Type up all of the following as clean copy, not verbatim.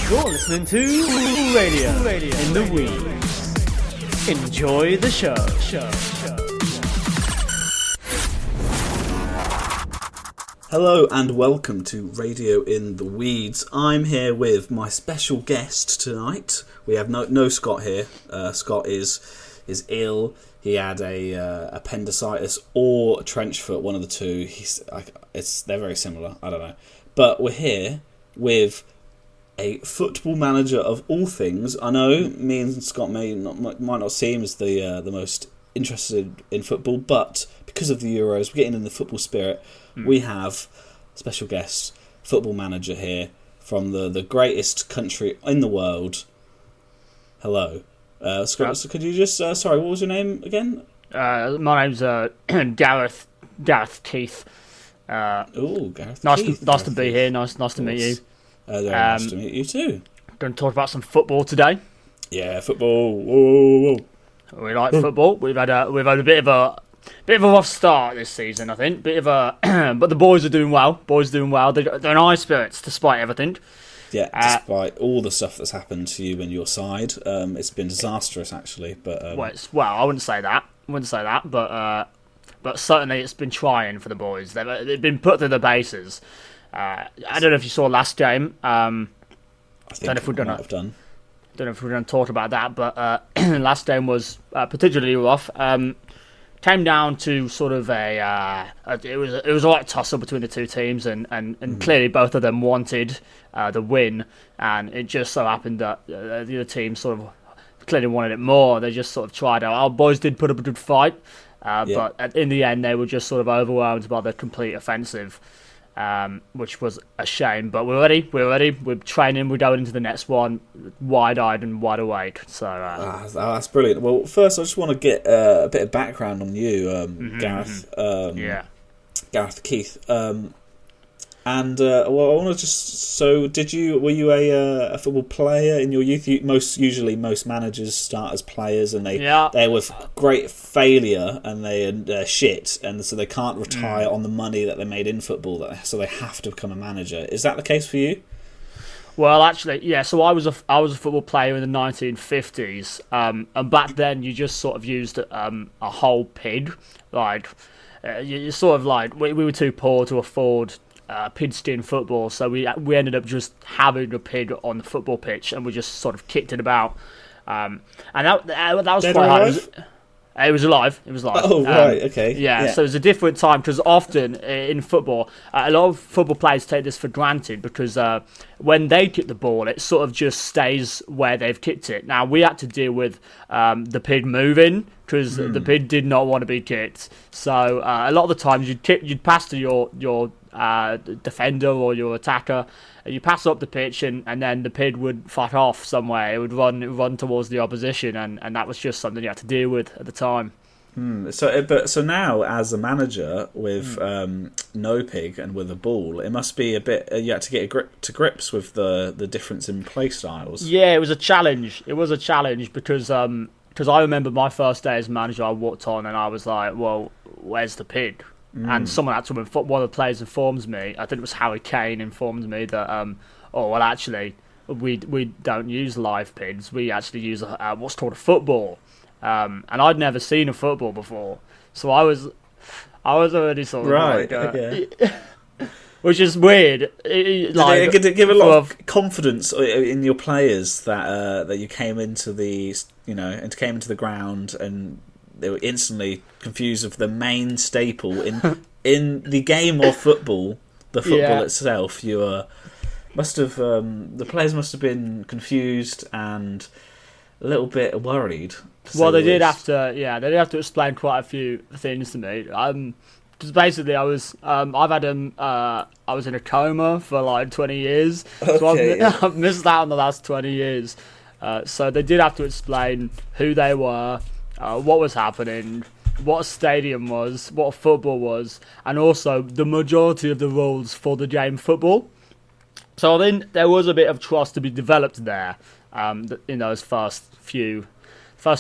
You're listening to Radio in the Weeds. Enjoy the show. Hello and welcome to Radio in the Weeds. I'm here with my special guest tonight. We have no Scott here. Scott is ill. He had a appendicitis or trench foot, one of the two. They're very similar. I don't know, but we're here with a football manager of all things. I know me and Scott might not seem as the most interested in football, but because of the Euros, we're getting in the football spirit. We have special guest, football manager here from the greatest country in the world. Hello. Scott, could you just... sorry, what was your name again? My name's Gareth Keith. Gareth Keith. Nice to be here. Nice to meet you. Very nice to meet you too. Going to talk about some football today. Yeah, football. Whoa. We like football. We've had a bit of a rough start this season, I think. But the boys are doing well. They're in high spirits despite everything. Yeah, despite all the stuff that's happened to you and your side, it's been disastrous actually. But I wouldn't say that. But certainly it's been trying for the boys. They've been put through the paces. I don't know if you saw last game. I think don't know if we're might have done. Don't know if we're going to talk about that, but last game was particularly rough. Came down to sort of it was a right tussle between the two teams, and clearly both of them wanted the win, and it just so happened that the other team sort of clearly wanted it more. They just sort of tried out. Our boys did put up a good fight, but in the end they were just sort of overwhelmed by the complete offensive. Which was a shame, but we're ready. We're training. We're going into the next one, wide-eyed and wide awake. So that's brilliant. Well, first I just want to get a bit of background on you, Gareth. Gareth Keith. I want to just. So, were you a football player in your youth? Most managers start as players, and they were great failure, and they're shit, and so they can't retire on the money that they made in football. So they have to become a manager. Is that the case for you? Well, actually, yeah. So I was a football player in the 1950s, and back then you just sort of used a whole pig. Like you sort of like we were too poor to afford pigskin football, so we ended up just having a pig on the football pitch, and we just sort of kicked it about. And that was Dead quite hard. alive? It was alive. Oh, right, okay. Yeah, so it was a different time, because often in football, a lot of football players take this for granted, because when they kick the ball, it sort of just stays where they've kicked it. Now, we had to deal with the pig moving, because the pig did not want to be kicked. So a lot of the times you'd pass to your defender or your attacker, and you pass up the pitch, and then the pig would fight off somewhere. It would run towards the opposition, and that was just something you had to deal with at the time. So now, as a manager with no pig and with a ball, it must be a bit. You had to get to grips with the difference in play styles. Yeah, it was a challenge. Because I remember my first day as manager, I walked on and I was like, "Well, where's the pig?" And someone one of the players informs me, I think it was Harry Kane, informed me that, actually, we don't use live pigs. We actually use what's called a football. And I'd never seen a football before, so I was already sort of right, okay. Which is weird. Did it give a lot of confidence in your players that you came into the ground and they were instantly confused of the main staple in the game of football, the football itself? The players must have been confused and a little bit worried. Well, they did have to explain quite a few things to me. Because basically, I was in a coma for like 20 years, so I've missed out on the last 20 years. So they did have to explain who they were, what was happening, what a stadium was, what a football was, and also the majority of the rules for the game football. So I think there was a bit of trust to be developed there in those first few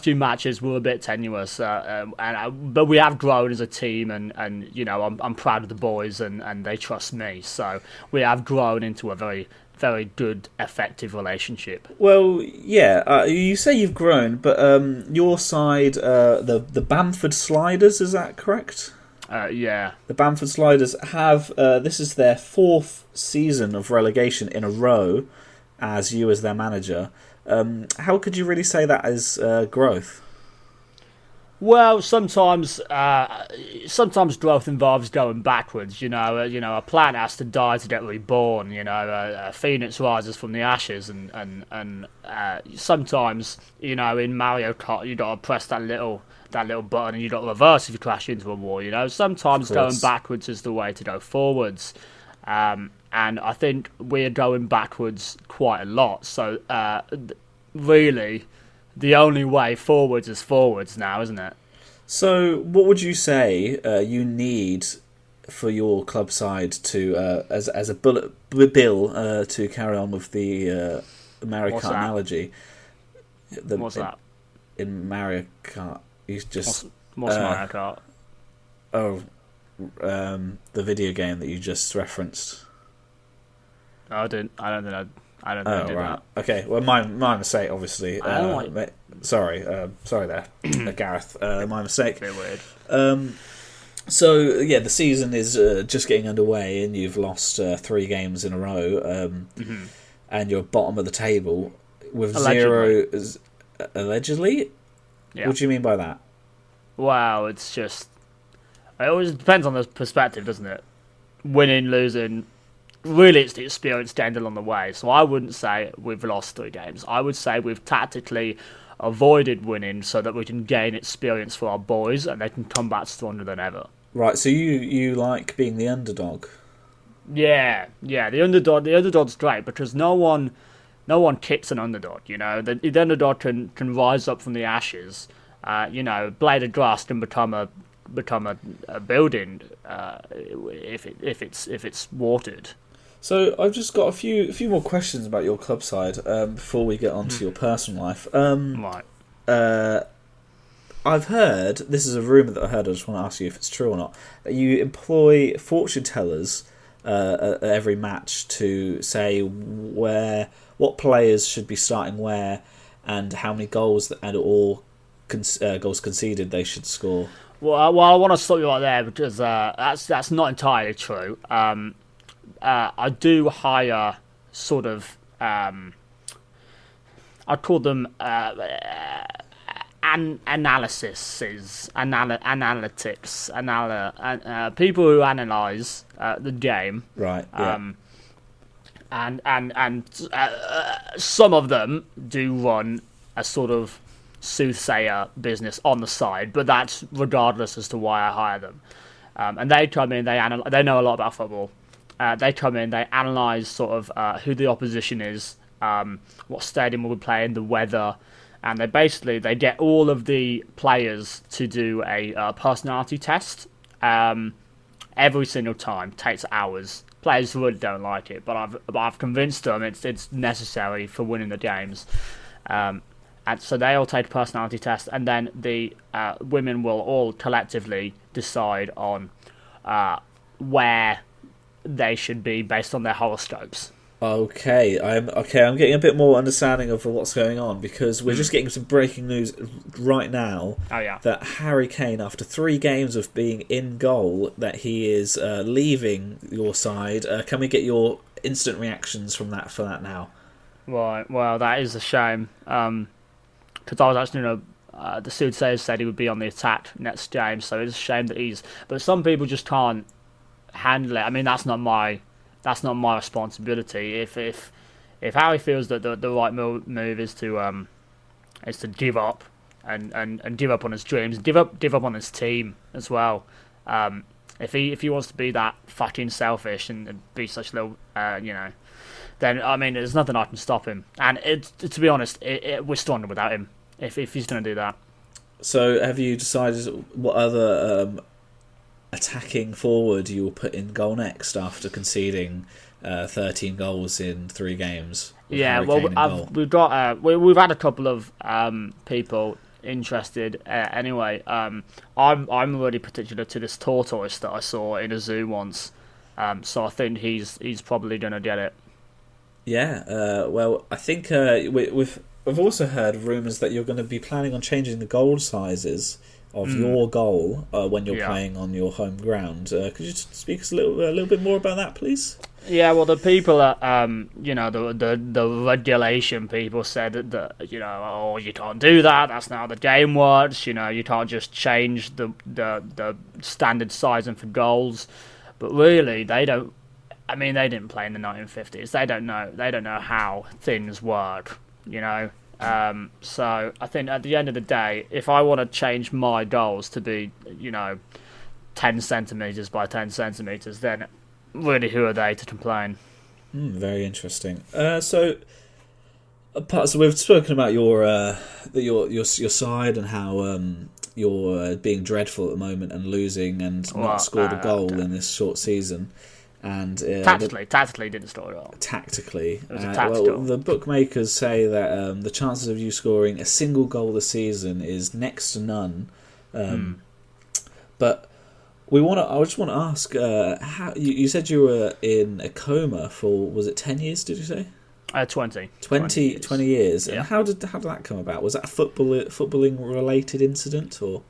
matches were a bit tenuous, but we have grown as a team, and I'm proud of the boys, and they trust me. So we have grown into a very very good, effective relationship. Well, yeah, you say you've grown, but your side, the Bamford Sliders, is that correct? Yeah. The Bamford Sliders have, this is their 4th season of relegation in a row as you as their manager. How could you really say that is growth? Well, sometimes growth involves going backwards. A plant has to die to get reborn. A phoenix rises from the ashes, and sometimes, in Mario Kart, you gotta press that little button, and you got to reverse if you crash into a wall. Sometimes going backwards is the way to go forwards, and I think we're going backwards quite a lot. So, really, the only way forwards is forwards now, isn't it? So, what would you say you need for your club side to, as a bullet bill, to carry on with the Mario Kart analogy? What's that? In Mario Kart, you just what's Mario Kart? Oh, the video game that you just referenced. I don't think I did that. Okay, well, my mistake, obviously. Sorry there, Gareth. My mistake. A bit weird. So, yeah, the season is just getting underway, and you've lost 3 games in a row, and you're bottom of the table with Allegedly. 0... Allegedly? Yeah. What do you mean by that? Wow, it's just... It always depends on the perspective, doesn't it? Winning, losing... Really, it's the experience gained along the way. So I wouldn't say we've lost 3 games. I would say we've tactically avoided winning so that we can gain experience for our boys and they can come back stronger than ever. Right, so you like being the underdog? Yeah, the underdog's great because no one kicks an underdog. The underdog can rise up from the ashes. Blade of Grass can become a building if it's watered. So I've just got a few more questions about your club side before we get on to your personal life. Right. I've heard, this is a rumour that I heard, I just want to ask you if it's true or not, that you employ fortune tellers at every match to say what players should be starting where and how many goals goals conceded they should score. Well, I want to stop you right there because that's not entirely true. I do hire sort of I'd call them analytics, people who analyze the game. Right. Yeah. And some of them do run a sort of soothsayer business on the side, but that's regardless as to why I hire them. And they come in, they know a lot about football. They come in, they analyse sort of who the opposition is, what stadium we'll be playing, the weather, and they get all of the players to do a personality test every single time. Takes hours. Players really don't like it, but I've convinced them it's necessary for winning the games. And so they all take a personality test, and then the women will all collectively decide on where they should be based on their horoscopes. Okay, I'm getting a bit more understanding of what's going on because we're just getting some breaking news right now. Oh yeah, that Harry Kane, after 3 games of being in goal, that he is leaving your side. Can we get your instant reactions for that now? Right. Well, that is a shame. Because I was actually the soothsayers said he would be on the attack next game, so it's a shame that but some people just can't handle it. I mean, that's not my responsibility. If Harry feels that the right move is to give up and give up on his dreams, give up on his team as well. If he wants to be that fucking selfish and be such little, then I mean, there's nothing I can stop him. And to be honest, we're stronger without him. If he's going to do that. So, have you decided what other attacking forward you will put in goal next after conceding 13 goals in 3 games? Yeah, well, we've had a couple of people interested. Anyway, I'm really particular to this tortoise that I saw in a zoo once. So I think he's probably going to get it. Yeah, well, I think we've also heard rumours that you're going to be planning on changing the goal sizes of your goal when you're playing on your home ground. Could you speak us a little bit more about that, please? Yeah, well, the people that the regulation people said that oh, you can't do that. That's not how the game works. You can't just change the standard sizing for goals. But really, they don't. I mean, they didn't play in the 1950s. They don't know. They don't know how things work. So I think at the end of the day, if I want to change my goals to be 10 centimeters by 10 centimeters, then really, who are they to complain? Very interesting. So we've spoken about your side and how you're being dreadful at the moment and losing and not scored a goal in this short season. And tactically didn't score at all. Tactically, it was a tactical. Well, the bookmakers say that the chances of you scoring a single goal this season is next to none. But I just want to ask, how you said you were in a coma for, was it 10 years? Did you say? 20 years. Yeah. And how did that come about? Was that a footballing related incident or?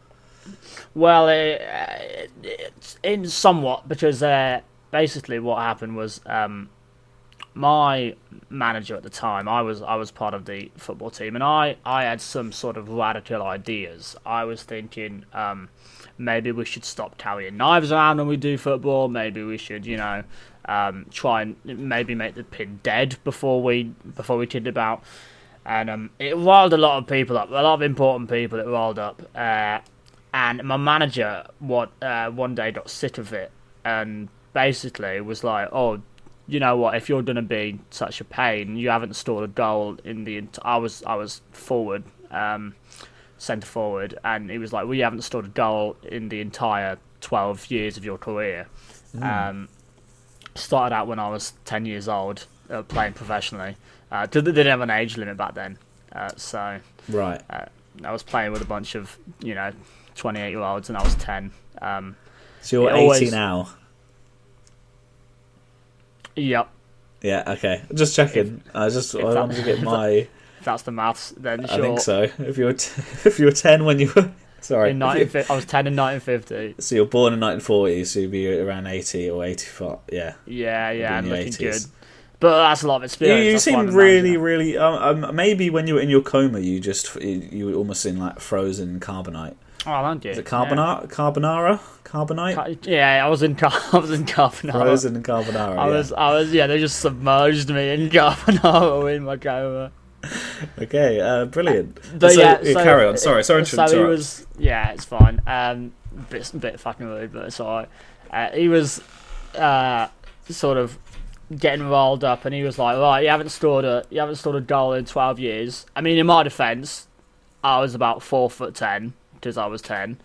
Well, it's in somewhat because basically what happened was my manager at the time, I was part of the football team, and I had some sort of radical ideas. I was thinking maybe we should stop carrying knives around when we do football. Maybe we should try and maybe make the pin dead before we kicked about. And it riled a lot of people up, a lot of important people. It riled up, and my manager one day got sick of it and basically was like, "Oh, you know what? If you're gonna be such a pain, you haven't scored a goal in the." I was forward, centre forward, and he was like, "Well, you haven't scored a goal in the entire 12 years of your career." Started out when I was 10 years old, playing professionally. They didn't have an age limit back then, so right. I was playing with a bunch of 28-year-olds, and I was 10. So you're 80 now. Yep. Yeah. Okay. Just checking. I wanted to get my. If that's the maths, then sure. I think so. If you were 10 when you were. Sorry. I was 10 in 1950. So you're born in 1940, so you'd be around 80 or 85. Yeah. Yeah, and looking 80s. Good. But that's a lot of experience. You seem really. Maybe when you were in your coma, you were almost in like frozen carbonite. Oh, thank you. Is it carbonara? Carbonite? Yeah, I was in carbonara. Frozen in carbonara. I was. Yeah, they just submerged me in carbonara in my coma. Okay, brilliant. But so carry on. Sorry to interrupt. So he was. Yeah, it's fine. Bit fucking rude, but it's alright. He was sort of getting rolled up, and he was like, "Right, you haven't scored a goal in 12 years." I mean, in my defence, I was about 4'10" because I was 10.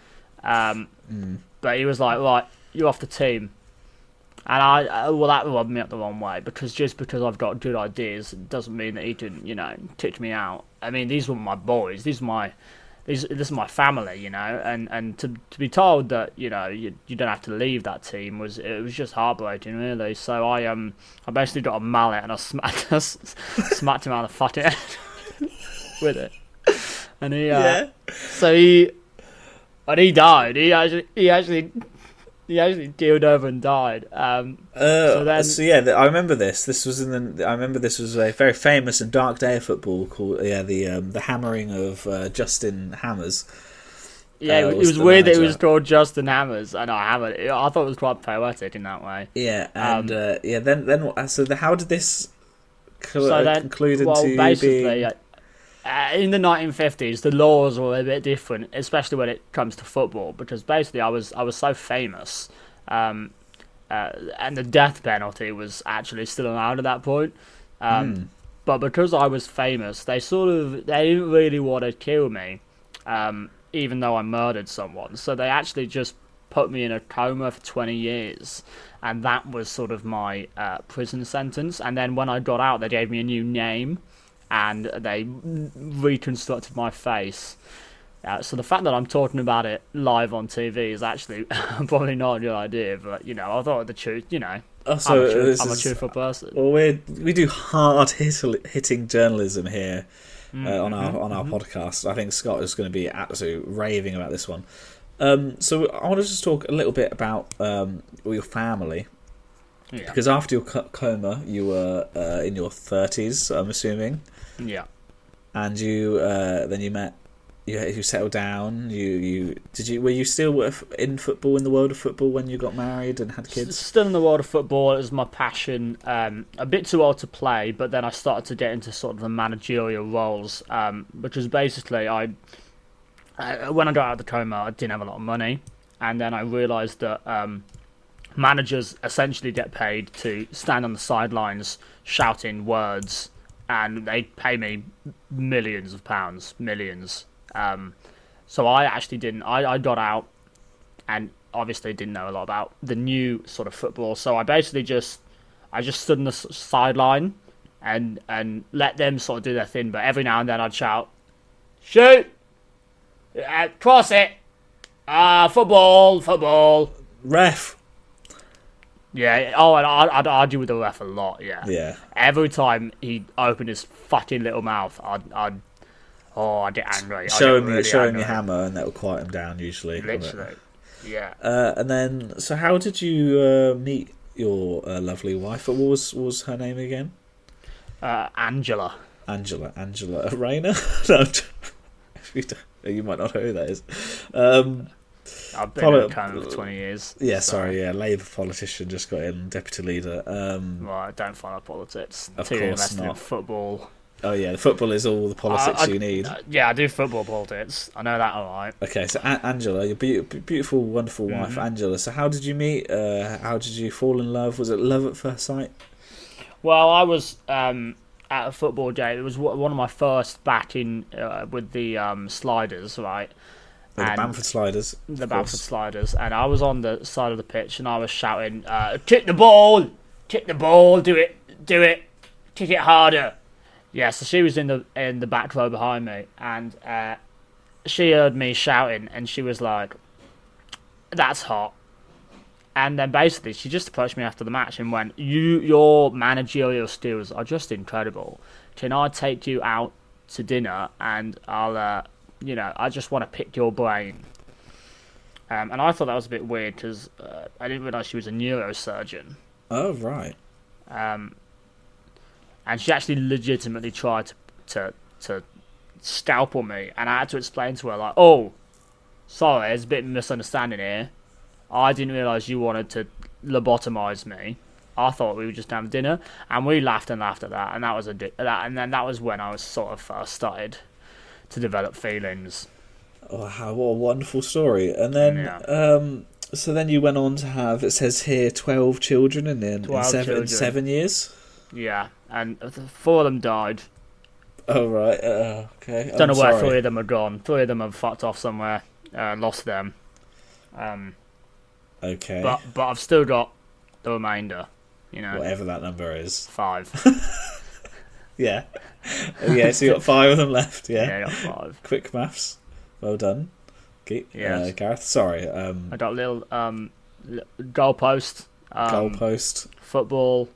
But he was like, "Right, you're off the team." And that rubbed me up the wrong way, because just because I've got good ideas doesn't mean that he can, kick me out. I mean, these were my boys. This is my family, and to be told that you don't have to leave that team was just heartbreaking, really. So I basically got a mallet and I smacked him on the fucking head with it, and he died. He actually keeled over and died. I remember this. I remember this was a very famous and dark day of football called the hammering of Justin Hammers. Yeah, it was weird that it was called Justin Hammers, and I thought it was quite poetic in that way. Yeah, and then so how did this conclude into basically, being? In the 1950s, the laws were a bit different, especially when it comes to football, because basically I was so famous, and the death penalty was actually still allowed at that point. But because I was famous, they didn't really want to kill me, even though I murdered someone. So they actually just put me in a coma for 20 years, and that was sort of my prison sentence. And then when I got out, they gave me a new name, and they reconstructed my face. So the fact that I'm talking about it live on TV is actually probably not a good idea, but I thought the truth, Oh, so I'm a cheerful person. Well, we do hitting journalism here on our podcast. I think Scott is going to be absolutely raving about this one. So I want to just talk a little bit about your family. Yeah. Because after your coma, you were in your 30s, I'm assuming. Yeah. And you then you met. You settled down. Were you still in football, in the world of football, when you got married and had kids? Still in the world of football. It was my passion. A bit too old to play, but then I started to get into sort of the managerial roles, which was basically when I got out of the coma, I didn't have a lot of money, and then I realised that managers essentially get paid to stand on the sidelines shouting words, and they pay me millions of pounds, millions. So I actually didn't. I got out, and obviously didn't know a lot about the new sort of football. So I basically just stood on the sideline and let them sort of do their thing. But every now and then I'd shout, "Shoot! Cross it! Football! Ref." Yeah. Oh, and I'd argue with the ref a lot. Yeah. Yeah. Every time he opened his fucking little mouth, I'd get angry. Showing your hammer, and that will quiet him down usually. Literally, yeah. And then, so how did you meet your lovely wife? What was her name again? Angela. Angela Rayner? No, you might not know who that is. I've been in Canada for 20 years. Yeah, sorry, Labour politician just got in, deputy leader. Well, I don't follow politics. Of Too course invested not. in football. Oh yeah, the football is all the politics you need. Yeah, I do football politics. I know that all right. Okay, so Angela, your beautiful, wonderful wife, Angela. So how did you meet? How did you fall in love? Was it love at first sight? Well, I was at a football game. It was one of my first back in with the Sliders, right? The Bamford Sliders. The Bamford Sliders. And I was on the side of the pitch, and I was shouting, kick the ball, do it, kick it harder. Yeah, so she was in the back row behind me, and she heard me shouting, and she was like, "That's hot." And then basically, she just approached me after the match and went, "Your managerial skills are just incredible. Can I take you out to dinner, and I'll, I just want to pick your brain." And I thought that was a bit weird because I didn't realise she was a neurosurgeon. Oh right. And she actually legitimately tried to scalpel me, and I had to explain to her, like, "Oh, sorry, there's a bit of misunderstanding here. I didn't realise you wanted to lobotomise me. I thought we were just having dinner," and we laughed and laughed at that, and that was when I was sort of first started to develop feelings. Oh, wow, what a wonderful story! And then, so then you went on to have, it says here, 12 children, and then in 7 years. Yeah, and 4 of them died. Oh right, okay. Don't know where 3 of them are gone. 3 of them have fucked off somewhere. Lost them. Okay. But I've still got the remainder. Whatever that number is. 5. Yeah. Yeah. So you got 5 of them left. Yeah. Yeah, I got 5. Quick maths. Well done. Yes. Gareth. Sorry. I got a little goalpost. Goalpost. Football.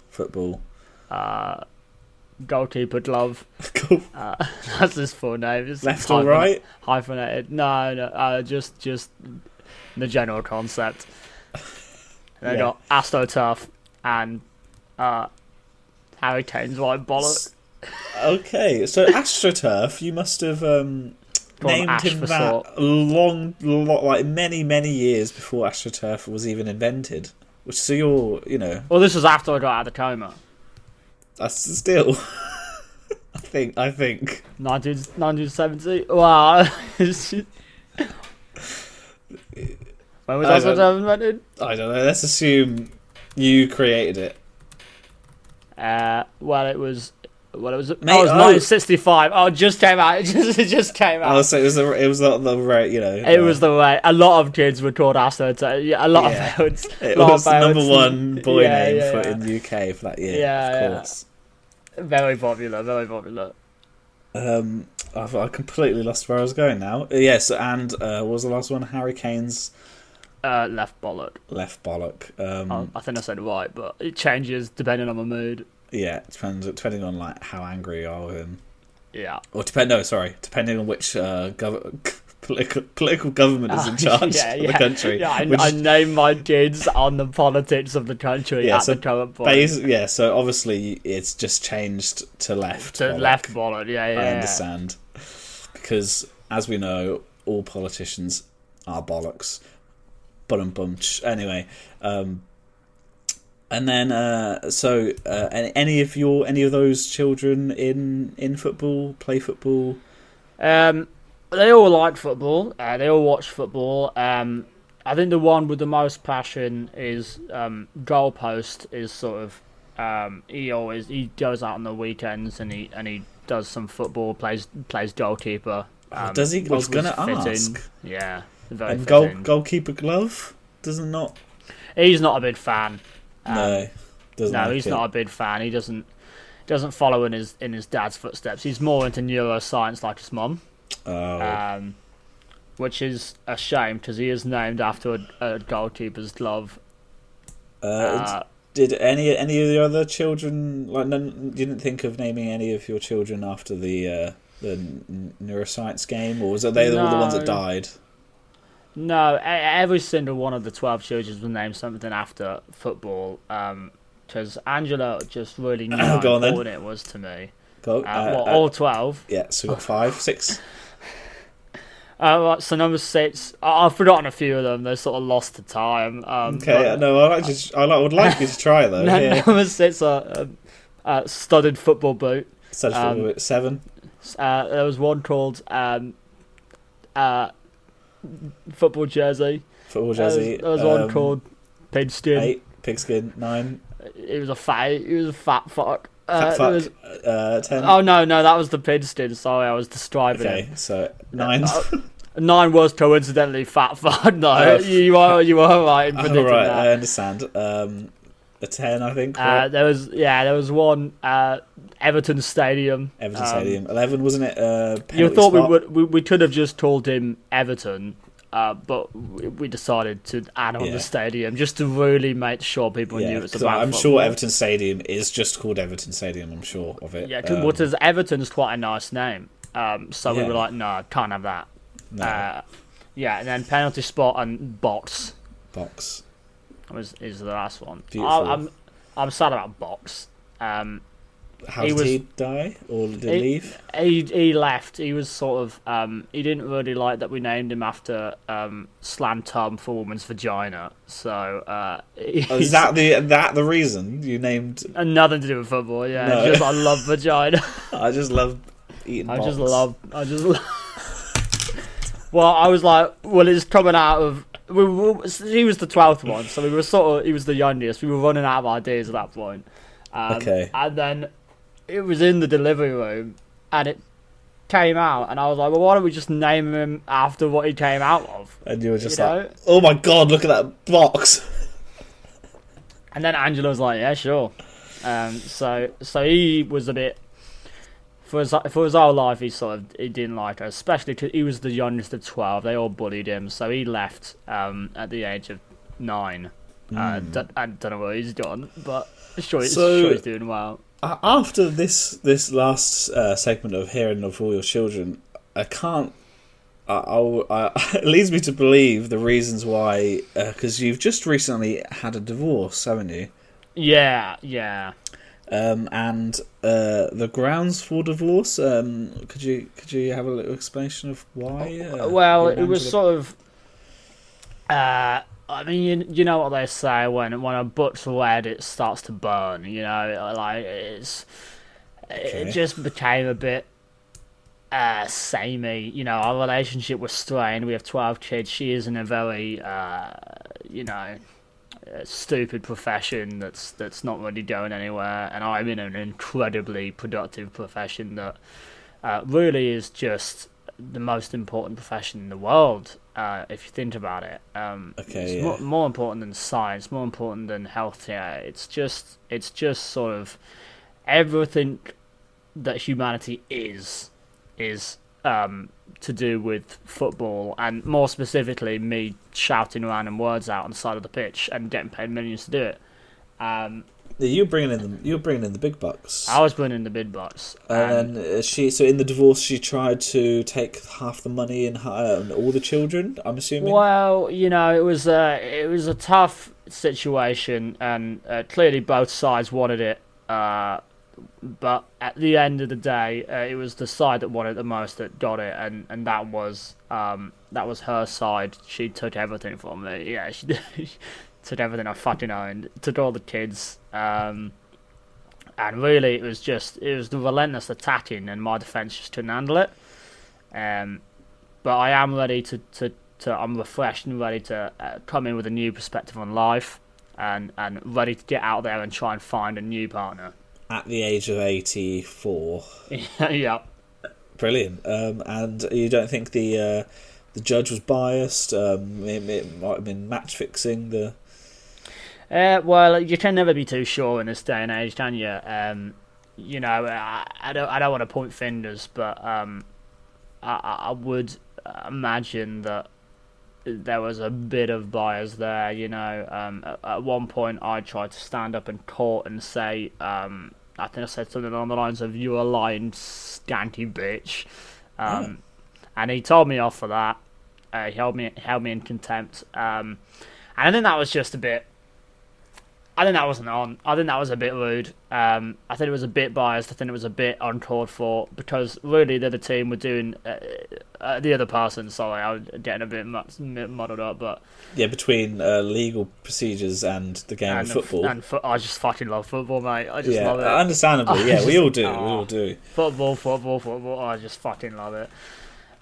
Goalkeeper glove. Cool. That's his full name. It's left or right? Hyphenated. No. Just the general concept. And I got AstroTurf and Harry Kane's white bollock. Okay, so AstroTurf, you must have named him that like many years before AstroTurf was even invented. Which, so you're, Well, this was after I got out of the coma. That's still. I think 1970. Wow. When was AstroTurf invented? I don't know. Let's assume you created it. Well, it was 1965. Oh, it just came out. It just came out. Oh, so it was the right, It was the way a lot of kids were called AstroTurf. Yeah, a lot of parents. It was the number 1 boy name in the UK for that year. Yeah, of course. Very popular. I completely lost where I was going now. Yes, and what was the last one? Harry Kane's Left bollock. Left bollock. I think I said it right, but it changes depending on my mood. Yeah, it depending on like how angry you are with him. Yeah. Or depending on which political government is in charge of the country. Yeah, I name my kids on the politics of the country at the current point. So obviously it's just changed to left. To left bollock, yeah. I understand. Because, as we know, all politicians are bollocks. Bum. Anyway, and then any of those children in football play football? They all like football. They all watch football. I think the one with the most passion is goalpost. Is sort of he goes out on the weekends and he does some football. Plays goalkeeper. Does he? I was going to ask. Yeah, very and fitting. Goalkeeper glove doesn't not. He's not a big fan. No, he's not a big fan. He doesn't follow in his dad's footsteps. He's more into neuroscience like his mum. Oh. Which is a shame because he is named after a goalkeeper's glove. Did any of the other children you didn't think of naming any of your children after the neuroscience game, or was it they all the ones that died? No, every single one of the 12 children was named something after football. Because Angela just really knew how important it was to me. All 12. Yeah, so we got 5, 6. Right, so number 6, I've forgotten a few of them. They're sort of lost to time. Okay, no, I would like you to try though. Number 6 studded football boot. Studded football boot. 7. There was one called football jersey. Football jersey. There was one called pigskin. 8. Pigskin. 9. It was a fat fuck. Fat fuck. 10. Oh no, that was the pigskin. Sorry, I was describing it. Okay, so 9. 9 was coincidentally fat fuck. No, you are right in predicting right, that. I understand. A 10, I think. There was one Everton Stadium. Everton Stadium. 11, wasn't it? You thought we could have just called him Everton, but we decided to add on the stadium just to really make sure people knew it's about I'm football. sure Everton Stadium is just called Everton Stadium. I'm sure of it. Yeah, because Everton's quite a nice name. So we were like, no, can't have that. No. And then penalty spot and box. Box. Is the last one. Beautiful. I'm sad about box. How did he die or did he leave? He left. He was sort of he didn't really like that we named him after slam tub for woman's vagina. So is that the reason you named? Nothing to do with football. Yeah, no. just I love vagina. I just love eating. I just love. Well, I was like, it's coming out of. He was the 12th one, so we were he was the youngest. We were running out of ideas at that point. Okay. And then it was in the delivery room, and it came out, and I was like, well, why don't we just name him after what he came out of? And you were just like, oh my god, look at that box. And then Angela was like, yeah, sure. So he was a bit. For his whole life, he didn't like her, especially because he was the youngest of 12. They all bullied him, so he left at the age of 9. I don't know where he's gone, but sure he's doing well. After this last segment of hearing of all your children, I can't. It leads me to believe the reasons why, because you've just recently had a divorce, haven't you? Yeah. And the grounds for divorce. Could you have a little explanation of why? It was sort of. I mean, you know what they say when a book's read, it starts to burn. You know, like it just became a bit samey. You know, our relationship was strained. We have 12 kids. She is in a very stupid profession that's not really going anywhere, and I'm in an incredibly productive profession that really is just the most important profession in the world, if you think about it. It's more important than science, more important than healthcare. It's just sort of everything that humanity is to do with football, and more specifically me shouting random words out on the side of the pitch and getting paid millions to do it. You were bringing in the big bucks. I was bringing in the big bucks. And then so in the divorce, she tried to take half the money and all the children, I'm assuming. Well, it was a tough situation, and clearly both sides wanted it. But at the end of the day, it was the side that wanted it the most that got it, and that was her side. She took everything from me. Yeah, she took everything I fucking owned, took all the kids, and really it was the relentless attacking, and my defence just couldn't handle it. But I am ready I'm refreshed and ready to come in with a new perspective on life, and ready to get out there and try and find a new partner. At the age of 84. Yeah. Brilliant. And you don't think the judge was biased? It might have been match fixing. Well, you can never be too sure in this day and age, can you? I don't want to point fingers, but I would imagine that there was a bit of bias there. At one point I tried to stand up in court and say, I think I said something along the lines of "You a lying scanty bitch," and he told me off for that. He held me in contempt, and I think that was just a bit. I think that wasn't on. I think that was a bit rude. I think it was a bit biased. I think it was a bit uncalled for, because really the other team were doing the other person. Sorry, I was getting a bit muddled up, but yeah, between legal procedures and the game of football. I just fucking love football, mate. I just love it. Understandably, yeah, we all do. We all do. Football. I just fucking love it.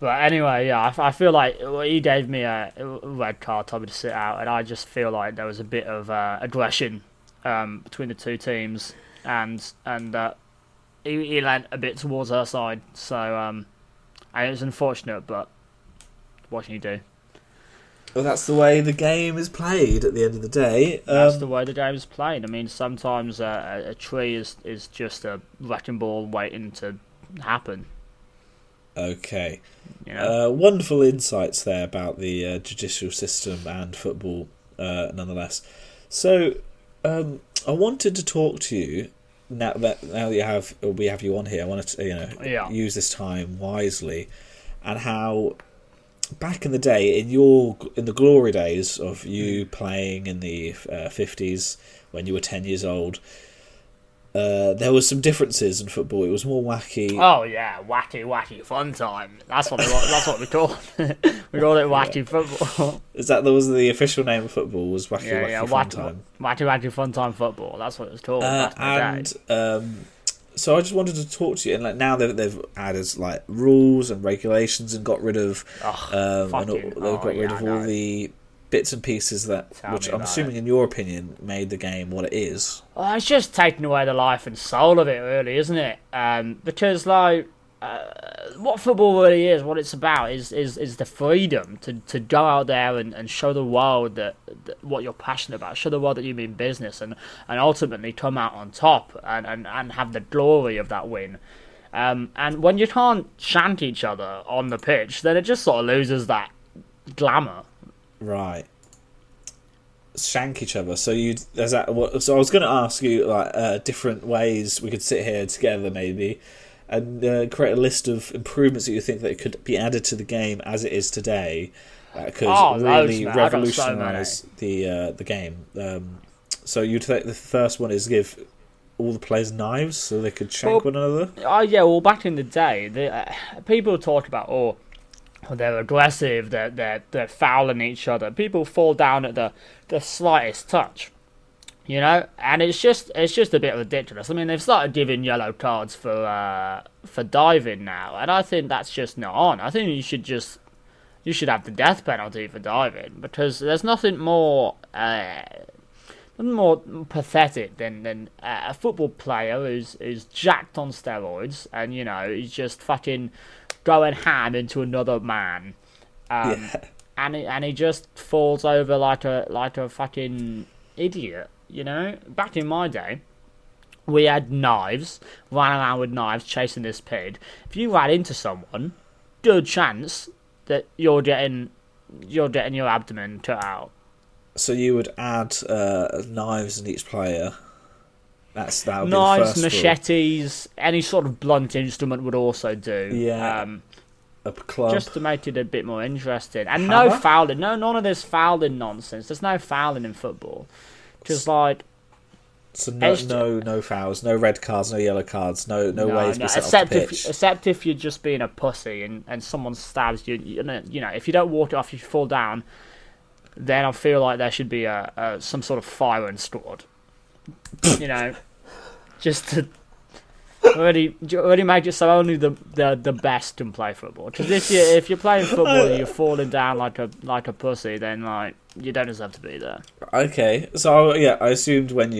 But anyway, yeah, I feel like he gave me a red card, told me to sit out, and I just feel like there was a bit of aggression between the two teams, and he lent a bit towards her side. So and it was unfortunate, but what can you do? Well, that's the way the game is played at the end of the day. That's the way the game is played. I mean, sometimes a tree is just a wrecking ball waiting to happen. Okay. Wonderful insights there about the judicial system and football, nonetheless. So, I wanted to talk to you now that we have you on here. I wanted to use this time wisely, and how back in the day, in the glory days of you playing in the 50s when you were 10 years old. There was some differences in football. It was more wacky. Oh yeah, wacky fun time. That's what we call it. We call it wacky football. That was the official name of football? Was wacky fun time? Wacky fun time football. That's what it was called. So I just wanted to talk to you. And now they've added rules and regulations and got rid of all the bits and pieces which I'm assuming, in your opinion, made the game what it is. Well, it's just taking away the life and soul of it, really, isn't it? Because what football really is, what it's about, is the freedom to go out there and show the world that what you're passionate about, show the world that you mean business, and ultimately come out on top and have the glory of that win. And when you can't shank each other on the pitch, then it just sort of loses that glamour. Right. Shank each other. So So I was going to ask you different ways we could sit here together maybe and create a list of improvements that you think that could be added to the game as it is today that could really revolutionise the game. So you'd think the first one is give all the players knives so they could shank one another? Oh yeah, well back in the day, people talk about they're aggressive, they're fouling each other. People fall down at the slightest touch, and it's just a bit ridiculous. I mean, they've started giving yellow cards for diving now, and I think that's just not on. I think you should have the death penalty for diving, because there's nothing more pathetic than a football player who's jacked on steroids and he's just fucking going ham into another man, and he just falls over like a fucking idiot. Back in my day, we had knives, ran around with knives chasing this pig. If you ran into someone, good chance that you're getting your abdomen cut out. So you would add knives in each player. That would Knives, be the first machetes, any sort of blunt instrument would also do. Yeah. A club. Just to make it a bit more interesting. And Hammer? no fouling. None of this fouling nonsense. There's no fouling in football. Just like... So no fouls, no red cards, no yellow cards, no ways to be set except off the pitch. except if you're just being a pussy and someone stabs you. You know, if you don't walk it off, you fall down, then I feel like there should be some sort of firing squad. You know, just to already make it so only the best can play football. Because if you're playing football and you're falling down like a pussy, then like you don't deserve to be there. Okay, so yeah, I assumed if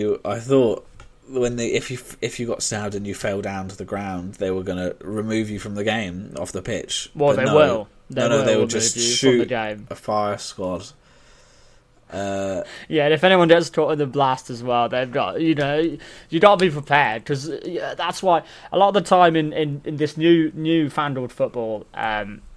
you got stabbed and you fell down to the ground, they were going to remove you from the game off the pitch. Well, but they will. They will just shoot from the game. a fire squad. Yeah, and if anyone gets caught in the blast as well, they've got you got to be prepared because that's why a lot of the time in this new fangled football,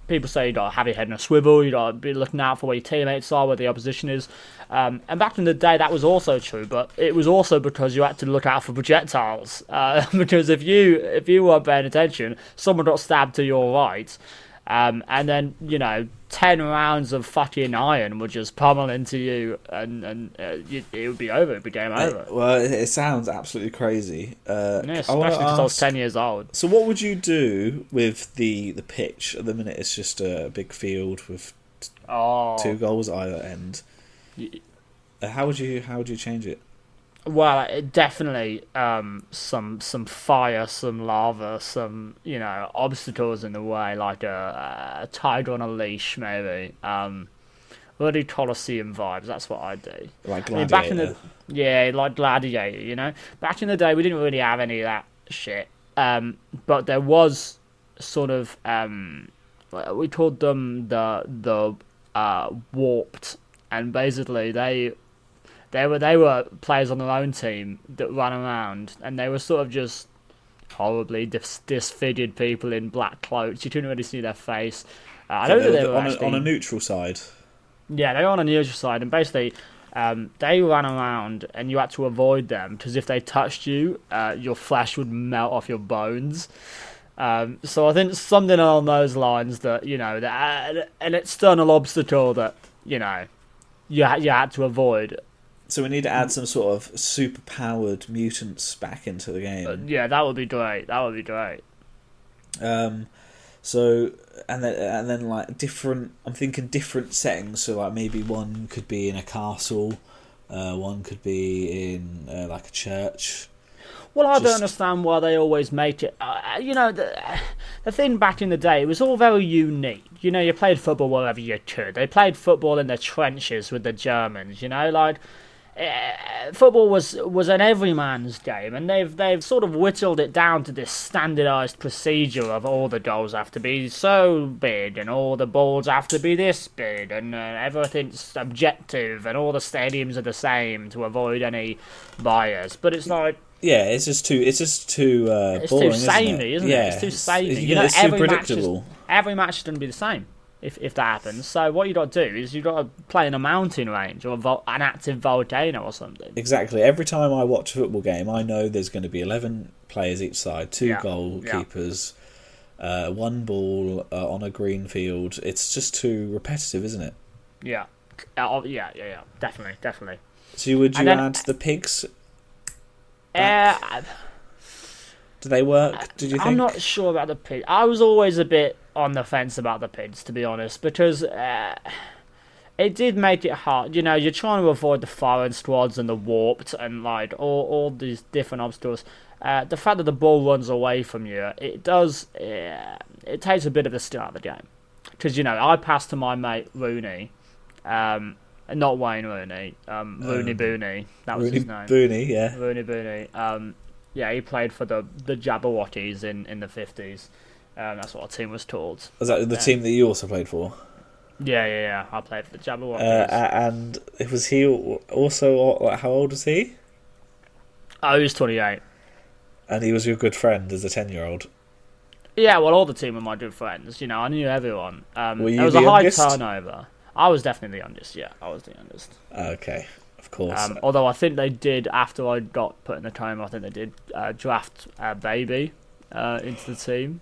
people say you got to have your head in a swivel, you got to be looking out for where your teammates are, where the opposition is, and back in the day that was also true, but it was also because you had to look out for projectiles, because if you weren't paying attention, someone got stabbed to your right. And then 10 rounds of fucking iron would just pummel into you, and it would be over. It'd be game over. Well, it sounds absolutely crazy. Especially because I was 10 years old. So, what would you do with the pitch at the minute? It's just a big field with 2 goals either end. How would you change it? Well, it definitely some fire, some lava, some obstacles in the way, like a tiger on a leash, maybe. Really Colosseum vibes. That's what I'd do. Like Gladiator. Like Gladiator. Back in the day, we didn't really have any of that shit. But there was sort of we called them the warped, and basically they were players on their own team that ran around, and they were sort of just horribly disfigured people in black cloaks. You couldn't really see their face. I don't think they were on a neutral side. Yeah, they were on a neutral side, and basically they ran around, and you had to avoid them because if they touched you, your flesh would melt off your bones. So I think something along those lines that an external obstacle that you had to avoid. So we need to add some sort of super-powered mutants back into the game. Yeah, that would be great. So and then like different. I'm thinking different settings. So like maybe one could be in a castle, one could be in like a church. Well, I don't understand why they always make it. The thing back in the day, it was all very unique. You played football wherever you could. They played football in the trenches with the Germans. Football was an everyman's game, and they've sort of whittled it down to this standardised procedure of all the goals have to be so big, and all the balls have to be this big, and everything's objective, and all the stadiums are the same to avoid any bias. But it's like. Yeah, it's just too boring, too samey, isn't it? It's too samey. It's too predictable. Every match is going to be the same if that happens. So what you got to do is you got to play in a mountain range or an active volcano or something. Exactly. Every time I watch a football game, I know there's going to be 11 players each side, 2 goalkeepers, 1 ball on a green field. It's just too repetitive, isn't it? Yeah. Definitely. So would you add the pigs? Do they work? Did you think? I'm not sure about the pigs. I was always a bit on the fence about the pigs, to be honest, because it did make it hard. You're trying to avoid the firing squads and the warped and like all these different obstacles. The fact that the ball runs away from you, it does. It takes a bit of the skill out of the game, because I passed to my mate Rooney. Not Wayne Rooney, Rooney Booney. That was his name. Booney, yeah. Rooney Booney. He played for the Jabberwockies in the 50s. That's what our team was called. Was that the team that you also played for? Yeah. I played for the Jabberwockies. And was he also, how old was he? Oh, he was 28. And he was your good friend as a 10-year-old? Yeah, well, all the team were my good friends. You know, I knew everyone. Were you there was the a high youngest? turnover. I was definitely the youngest. Yeah, I was the youngest. Okay, of course. Although I think they did, after I got put in the coma, I think they did draft a baby into the team.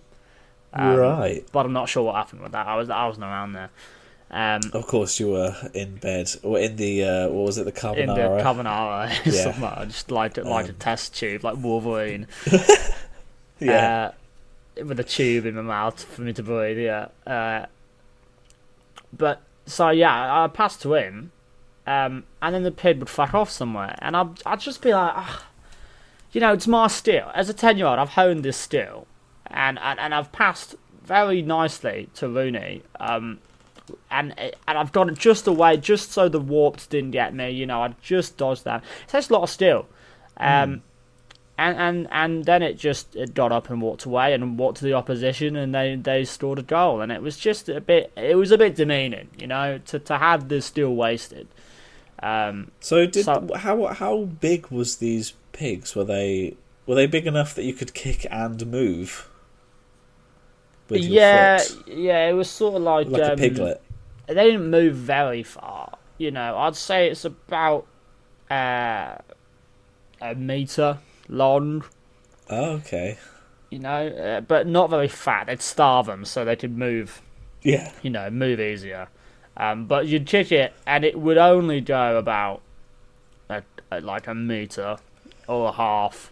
Right. But I'm not sure what happened with that. I wasn't around there. Of course, you were in bed or in the what was it, the carbonara? In the carbonara, Yeah. something like that. Just like a test tube, like Wolverine. Yeah. With a tube in my mouth for me to breathe. Yeah. But so yeah, I passed to him, and then the pig would fuck off somewhere, and I'd just be like, you know, it's my skill. As a 10-year-old, I've honed this skill, and I've passed very nicely to Rooney. And I've got it just away, just so the warps didn't get me. You know, I just dodged that. It takes a lot of skill. And then it got up and walked away and walked to the opposition, and they scored a goal, and it was just a bit demeaning, you know, to have this skill wasted. How big was these pigs? Were they big enough that you could kick and move? With your foot? Yeah, it was sort of like a piglet. They didn't move very far, you know. I'd say it's about a metre long. Oh, okay. You know, but not very fat. They'd starve them so they could move. Yeah. You know, move easier. But you'd kick it, and it would only go about like a metre or a half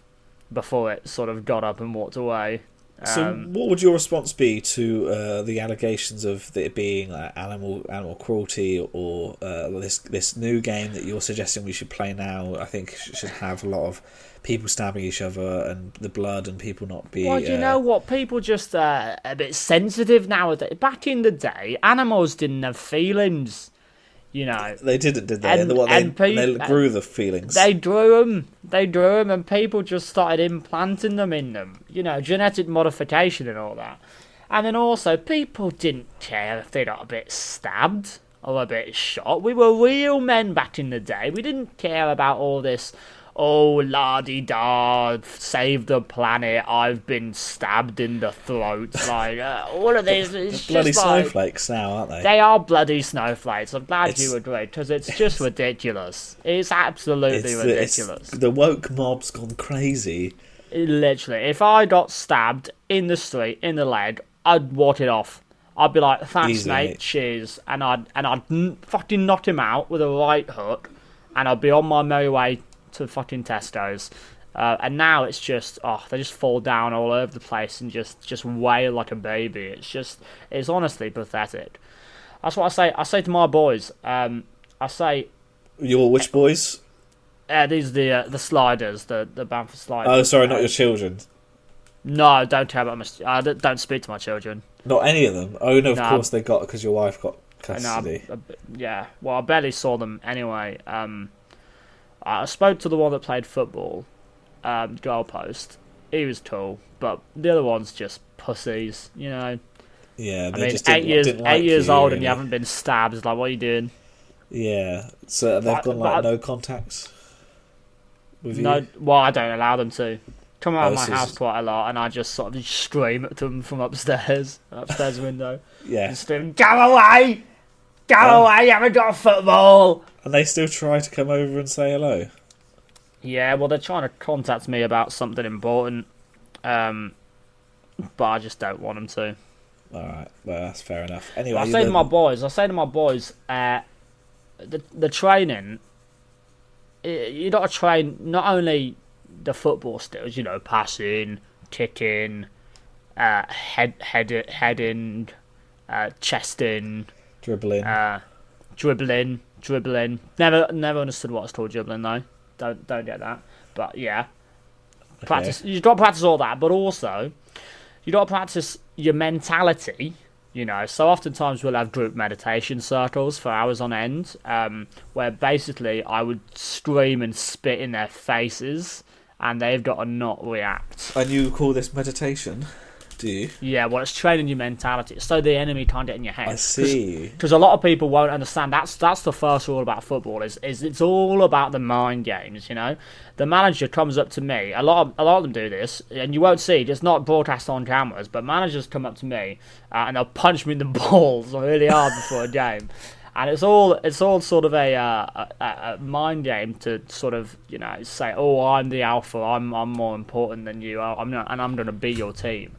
before it sort of got up and walked away. So, what would your response be to the allegations of it being like animal cruelty, or this new game that you're suggesting we should play now? I think should have a lot of people stabbing each other and the blood, and people not be. Well, do you know what? People just a bit sensitive nowadays. Back in the day, animals didn't have feelings. You know, they didn't, did they? They grew the feelings. They grew them, and people just started implanting them in them. You know, genetic modification and all that. And then also, people didn't care if they got a bit stabbed or a bit shot. We were real men back in the day. We didn't care about all this. Oh, la-di-da, save the planet, I've been stabbed in the throat. Like, all of these, it's bloody just like, snowflakes now, aren't they? They are bloody snowflakes. I'm glad you agree, because it's just ridiculous. It's absolutely ridiculous. The woke mob's gone crazy. Literally, if I got stabbed in the street, in the leg, I'd walk it off. I'd be like, thanks, mate, cheers. And I'd fucking knock him out with a right hook, and I'd be on my merry way to fucking Tesco's. And now it's just, they just fall down all over the place and just wail like a baby. It's honestly pathetic. That's what I say. I say to my boys, Your which boys? These are the sliders, the Bamford sliders. Oh, sorry, not your children. No, don't care about my. Don't speak to my children. Not any of them. Oh no, of course they got, because your wife got custody. Yeah. Well, I barely saw them anyway. I spoke to the one that played football, goalpost. He was cool, but the other one's just pussies, you know. Yeah, I mean, 8 years old and you haven't been stabbed. It's like, what are you doing? Yeah, so they've gone no contacts with you? No, well, I don't allow them to. Come out of my house quite a lot, and I just sort of scream at them from upstairs window. Yeah. And scream, go away! Go away, you haven't got a football! And they still try to come over and say hello? Yeah, well, they're trying to contact me about something important, but I just don't want them to. Alright, well, that's fair enough. Anyway, I say to my boys, the training, you got to train not only the football skills, you know, passing, kicking, heading, chesting, dribbling. Dribbling. Never understood what it's called dribbling though. Don't get that. But yeah, practice. You got to practice all that, but also you got to practice your mentality. You know, so oftentimes we'll have group meditation circles for hours on end, where basically I would scream and spit in their faces, and they've got to not react. And you call this meditation? Do you? Yeah, well, it's training your mentality, so the enemy can't get in your head. I see. Because a lot of people won't understand. That's the first rule about football. Is it's all about the mind games. You know, the manager comes up to me. A lot of them do this, and you won't see it. It's not broadcast on cameras, but managers come up to me and they'll punch me in the balls really hard before a game. And it's all sort of a mind game to sort of, you know, say, oh, I'm the alpha, I'm more important than you, I'm going to beat your team.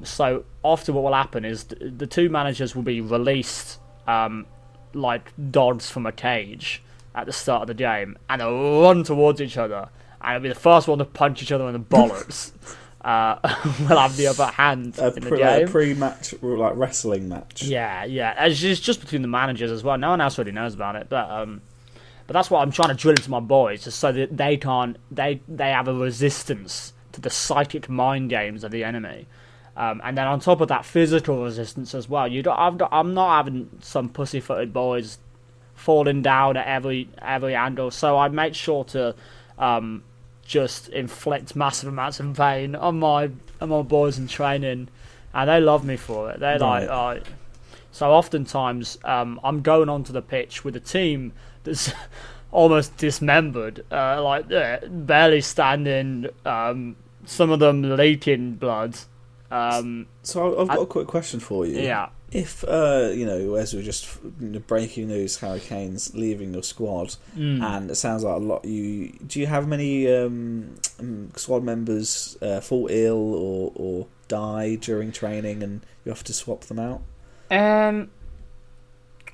So often what will happen is the two managers will be released like dogs from a cage at the start of the game, and they'll run towards each other, and it'll be the first one to punch each other in the bollocks. Will have the upper hand in the game. A pre-match, like wrestling match. Yeah. It's just between the managers as well. No one else really knows about it, but that's what I'm trying to drill into my boys, just so that they have a resistance to the psychic mind games of the enemy. And then on top of that, physical resistance as well. I'm not having some pussyfooted boys falling down at every angle. So I make sure to just inflict massive amounts of pain on my boys in training, and they love me for it. They're like, so oftentimes I'm going onto the pitch with a team that's almost dismembered, barely standing. Some of them leaking blood. So I've got a quick question for you. Yeah. If, as we were just breaking news, Harry Kane's leaving your squad, and it sounds like a lot. Do you have many squad members fall ill or die during training, and you have to swap them out?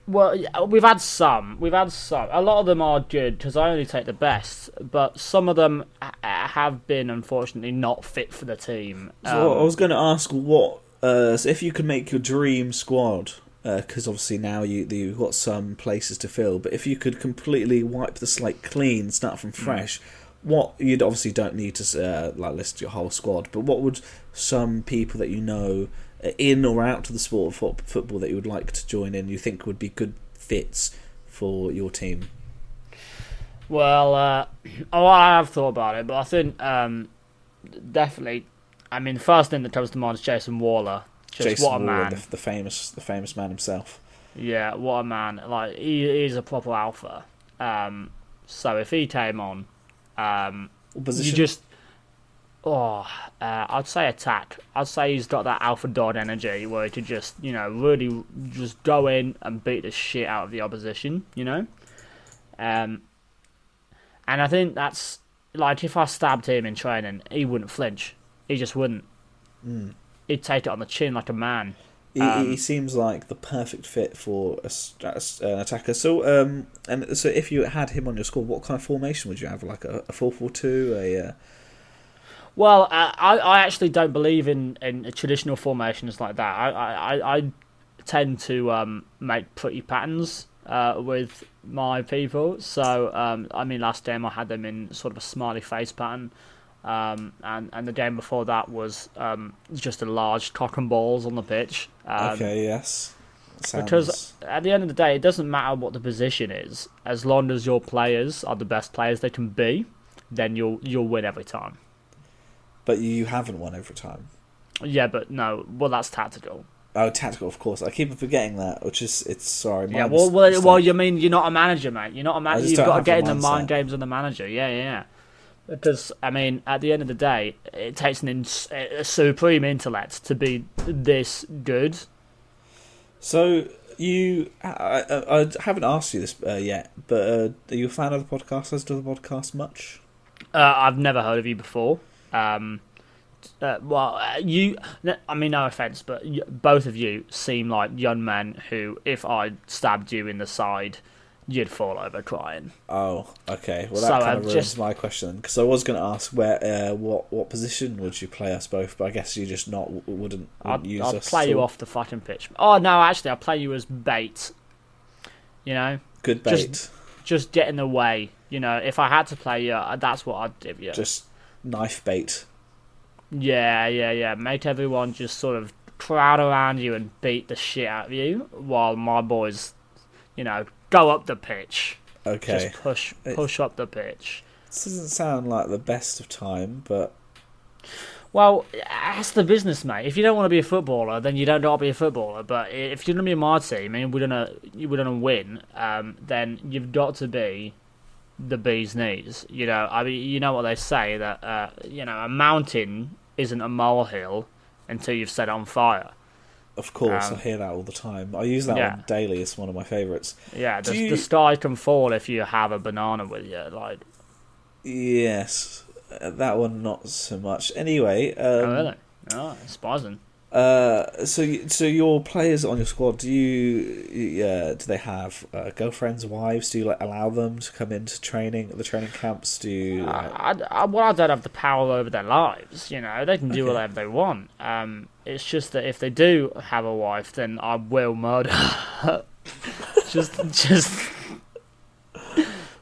Well, we've had some. A lot of them are good because I only take the best, but some of them have been unfortunately not fit for the team. So I was going to ask what. So if you could make your dream squad, because obviously now you've got some places to fill, but if you could completely wipe the slate clean, start from fresh, what you'd obviously don't need to list your whole squad, but what would some people that you know in or out of the sport of football that you would like to join in, you think would be good fits for your team? Well, I have thought about it, but I think definitely. I mean, the first thing that comes to mind is Jason Waller. What a man! The famous man himself. Yeah, what a man! Like he's a proper alpha. So if he came on, I'd say attack. I'd say he's got that alpha dog energy where he could just, really just go in and beat the shit out of the opposition. And I think that's like if I stabbed him in training, he wouldn't flinch. He just wouldn't. He'd take it on the chin like a man. He seems like the perfect fit for an attacker. So, so if you had him on your squad, what kind of formation would you have? Like a 4-4-2? Well, I actually don't believe in traditional formations like that. I tend to make pretty patterns with my people. So, last game I had them in sort of a smiley face pattern. And the game before that was just a large cock and balls on the pitch. Okay, yes. Because at the end of the day, it doesn't matter what the position is. As long as your players are the best players they can be, then you'll win every time. But you haven't won every time. Yeah, but no. Well, that's tactical. Oh, tactical, of course. I keep forgetting that, sorry. Yeah, well, you mean you're not a manager, mate. You're not a manager. You've got to get in the mind games of the manager. Yeah. Because, at the end of the day, it takes a supreme intellect to be this good. So, I haven't asked you this yet, but are you a fan of the podcast? Has done the podcast much? I've never heard of you before. No offence, but both of you seem like young men who, if I stabbed you in the side, you'd fall over crying. Oh, okay. Well, that kind of ruins my question, because I was going to ask what position would you play us both, but I guess you just wouldn't use us. I'd play you off the fucking pitch. Oh no, actually, I'll play you as bait. Good bait. Just get in the way. If I had to play you, that's what I'd give you. Just knife bait. Yeah. Make everyone just sort of crowd around you and beat the shit out of you, while my boys, go up the pitch. Okay. Just push up the pitch. This doesn't sound like the best of time, but... Well, that's the business, mate. If you don't want to be a footballer, then you don't want to be a footballer. But if you're going to be in my team and we're gonna win, then you've got to be the bee's knees. You know, I mean, you know what they say that a mountain isn't a molehill until you've set it on fire. Of course, I hear that all the time. I use that one daily. It's one of my favourites. Yeah, the sky can fall if you have a banana with you. Like, yes, that one not so much. Anyway, really? Oh, surprising. So your players on your squad, do they have girlfriends, wives? Do you allow them to come into the training camps? Do you? I don't have the power over their lives. You know, they can do whatever they want. It's just that if they do have a wife, then I will murder her.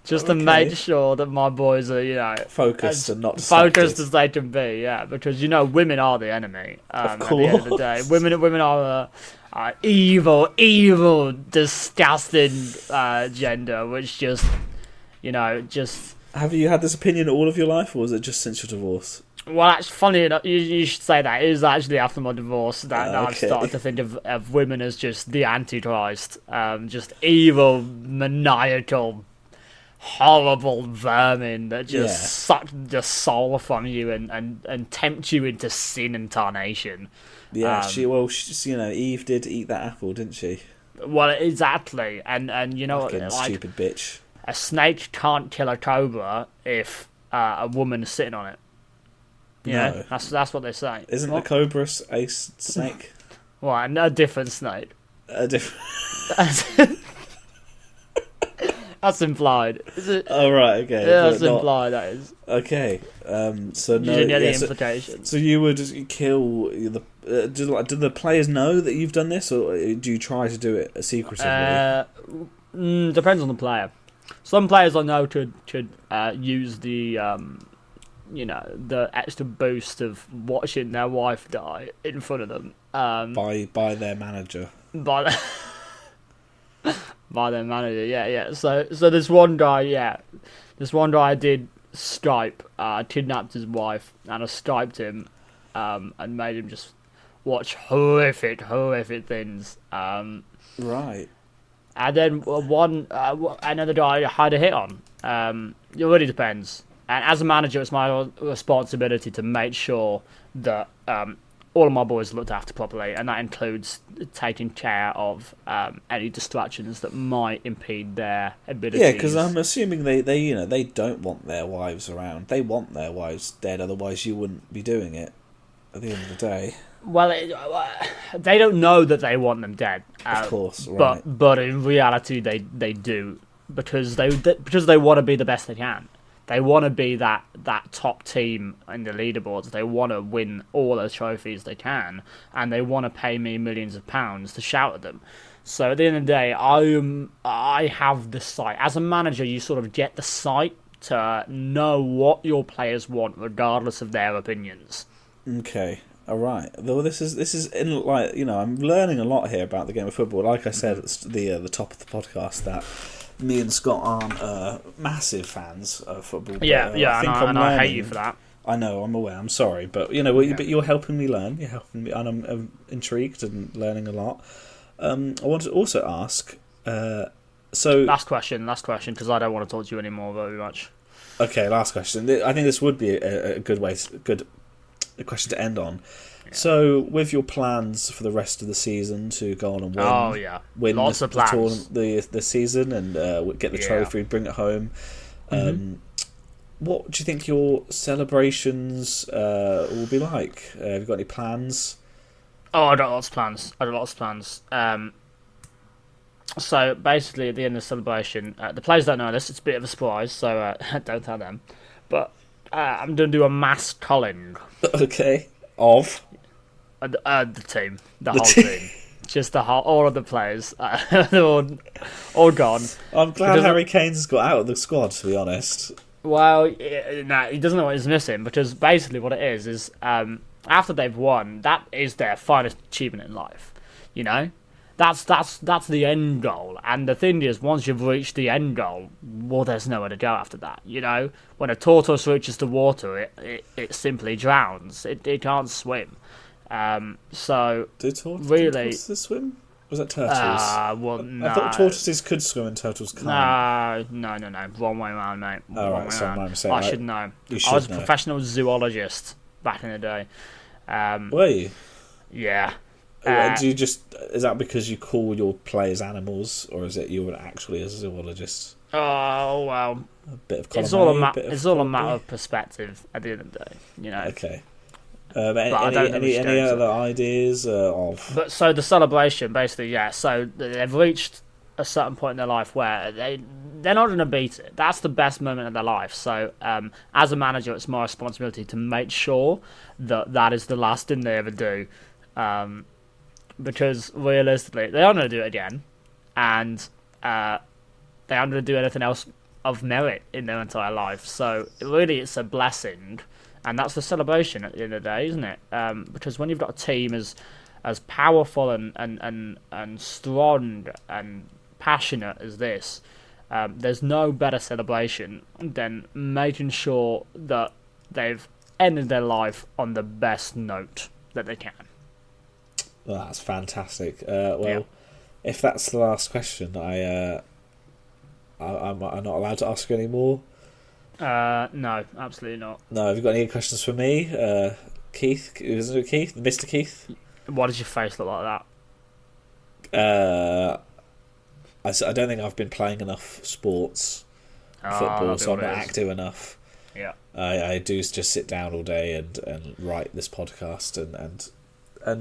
just to make sure that my boys are, focused and not focused as they can be. Yeah, because women are the enemy. Of course. At the end of the day, women are evil, disgusting gender, which just. Have you had this opinion all of your life, or was it just since your divorce? Well, actually, funny enough, you should say that. It was actually after my divorce that I've started to think of women as just the Antichrist. Just evil, maniacal, horrible vermin that just suck the soul from you and tempt you into sin and tarnation. Yeah, Eve did eat that apple, didn't she? Well, exactly. And you know what? Like, stupid bitch. A snake can't kill a cobra if a woman is sitting on it. Yeah, no. That's what they say. Isn't a cobra a snake? Well, a different snake. A different. That's implied. Is it? Oh right, okay. Yeah, that's implied. That is. Okay. So no. You didn't get the implications. So you would kill the. Do the players know that you've done this, or do you try to do it secretively? Depends on the player. Some players I know could use the the extra boost of watching their wife die in front of them. By their manager. By their manager, yeah. So this one guy, I did Skype, kidnapped his wife, and I Skyped him, and made him just watch horrific things. Right. And then another guy I had a hit on. It really depends. And as a manager, it's my responsibility to make sure that all of my boys are looked after properly, and that includes taking care of any distractions that might impede their abilities. Yeah, because I'm assuming they don't want their wives around. They want their wives dead, otherwise you wouldn't be doing it at the end of the day. Well, they don't know that they want them dead. Of course, right. But in reality, they do because they want to be the best they can. They want to be that top team in the leaderboards. They want to win all those trophies they can, and they want to pay me millions of pounds to shout at them. So at the end of the day, I have the sight. As a manager, you sort of get the sight to know what your players want, regardless of their opinions. Okay. All right. Though this is in I'm learning a lot here about the game of football. Like I said at the top of the podcast, that me and Scott aren't massive fans of football. But, and I hate you for that. I know, I'm aware. I'm sorry, but but you're helping me learn. You're helping me, and I'm intrigued and learning a lot. I want to also ask. Last question, because I don't want to talk to you anymore very much. Okay, last question. I think this would be a good question to end on. Yeah. So, with your plans for the rest of the season to go on and win lots of plans. the season and get the trophy, bring it home. What do you think your celebrations will be like? Have you got any plans? Oh, I got lots of plans. So basically, at the end of the celebration, the players don't know this. It's a bit of a surprise, so don't tell them. But I'm going to do a mass culling. Okay. Of? The team. The whole team. Just all of the players. They're all gone. I'm glad Harry Kane's got out of the squad, to be honest. Well, he doesn't know what he's missing, because basically what it is after they've won, that is their finest achievement in life. You know? that's the end goal. And the thing is, once you've reached the end goal, well, there's nowhere to go after that. You know, when a tortoise reaches the water, it simply drowns. It can't swim. So Do tortoises swim? Was that turtles? Well, no. I thought tortoises could swim and turtles can't. No. Wrong way around, mate. Right, sorry, my mistake. I should know. You should I was a know. professional zoologist back in the day. Were you? Yeah. Do you just? Is that because you call your players animals, or is it you're actually a zoologist? Oh well. A bit of column It's all A, bit of it's all a column matter B? of perspective at the end of the day, you know. Okay. I don't know which Any goes other ideas of? But so the celebration, basically, yeah. So they've reached a certain point in their life where they're not going to beat it. That's the best moment of their life. So as a manager, it's my responsibility to make sure that is the last thing they ever do, because realistically, they aren't going to do it again, and they aren't going to do anything else of merit in their entire life. So really, it's a blessing. And that's the celebration at the end of the day, isn't it? Because when you've got a team as powerful and strong and passionate as this, there's no better celebration than making sure that they've ended their life on the best note that they can. Well, that's fantastic. If that's the last question, I'm not allowed to ask you any more. No, absolutely not. No, have you got any questions for me? Keith? Isn't it Keith? Mr. Keith? Why does your face look like that? I don't think I've been playing enough sports, football, so I'm not active enough. Yeah. I do just sit down all day and write this podcast and yeah.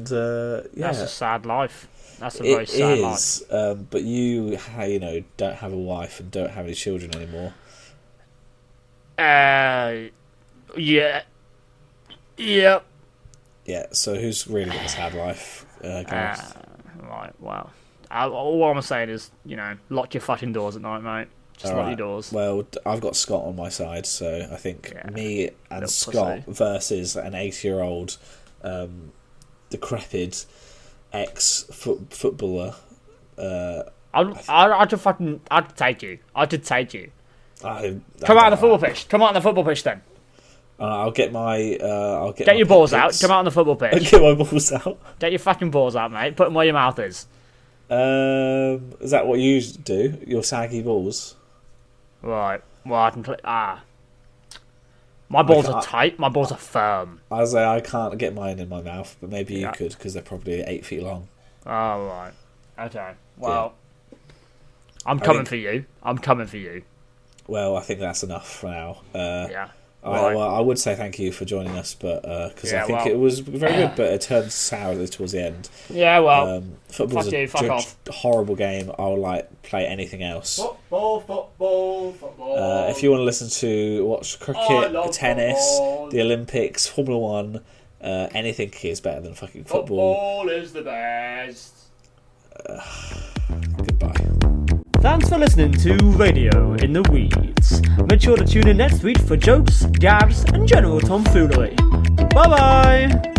That's a sad life. That's a very sad life. But you don't have a wife and don't have any children anymore. Yeah. So who's really got a sad life? Gareth? Right. Well, all I'm saying is, lock your fucking doors at night, mate. Just lock your doors. Well, I've got Scott on my side, so I think me and Scott pussy versus an 80-year-old decrepit ex-footballer. I'd take you. Come out on the football pitch. Come out on the football pitch then. I'll get my. Get your balls out. Come out on the football pitch. I'll get my balls out. Get your fucking balls out, mate. Put them where your mouth is. Is that what you do? Your saggy balls? Right. Well, I can. My balls are tight. My balls are firm. I was like, I can't get mine in my mouth, but maybe you could because they're probably 8 feet long. Oh right. Okay. Well, I'm coming for you. Well, I think that's enough for now. Yeah. I would say thank you for joining us, but because I think it was very good, but it turned sour towards the end. Yeah, well, football's fuck off. Horrible game. I'll play anything else. Football. If you want to watch cricket, tennis, the Olympics, Formula 1, anything is better than fucking football. Football is the best. Goodbye. Thanks for listening to Radio in the Weeds. Make sure to tune in next week for jokes, gabs, and general tomfoolery. Bye bye!